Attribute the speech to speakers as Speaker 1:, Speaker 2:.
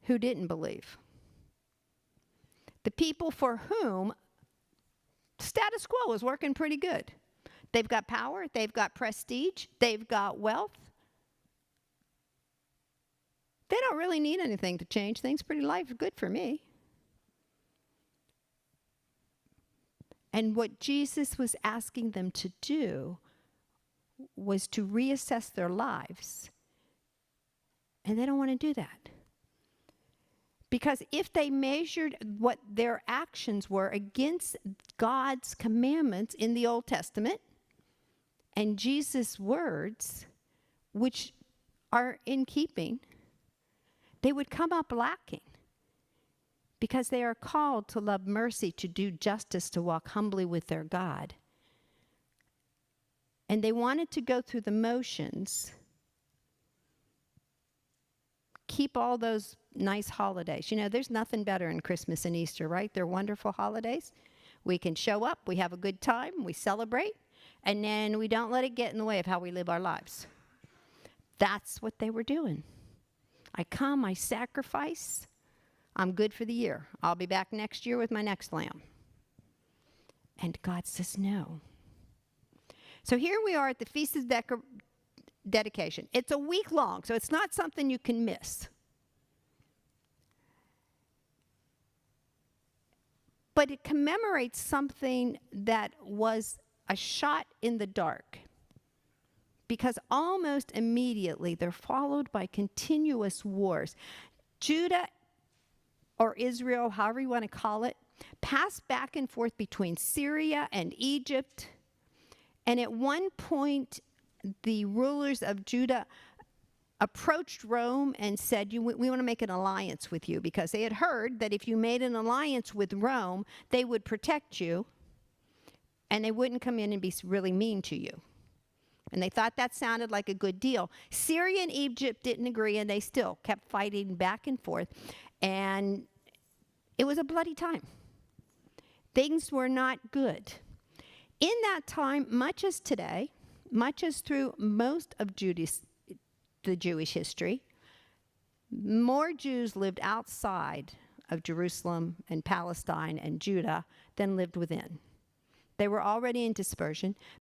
Speaker 1: who didn't believe. The people for whom status quo is working pretty good. They've got power, they've got prestige, they've got wealth. They don't really need anything to change things. Pretty life, good for me. And what Jesus was asking them to do was to reassess their lives. And they don't want to do that. Because if they measured what their actions were against God's commandments in the Old Testament and Jesus' words, which are in keeping, they would come up lacking. Because they are called to love mercy, to do justice, to walk humbly with their God. And they wanted to go through the motions, keep all those nice holidays. You know, there's nothing better than Christmas and Easter, right? They're wonderful holidays. We can show up, we have a good time, we celebrate, and then we don't let it get in the way of how we live our lives. That's what they were doing. I come, I sacrifice, I'm good for the year. I'll be back next year with my next lamb. And God says no. So here we are at the Feast of Dedication. It's a week long, so it's not something you can miss. But it commemorates something that was a shot in the dark. Because almost immediately they're followed by continuous wars. Judah, or Israel, however you want to call it, passed back and forth between Syria and Egypt. And at one point, the rulers of Judah approached Rome and said, we want to make an alliance with you, because they had heard that if you made an alliance with Rome, they would protect you and they wouldn't come in and be really mean to you. And they thought that sounded like a good deal. Syria and Egypt didn't agree, and they still kept fighting back and forth. And it was a bloody time. Things were not good. In that time, much as today, much as through most of the Jewish history, more Jews lived outside of Jerusalem and Palestine and Judah than lived within. They were already in dispersion.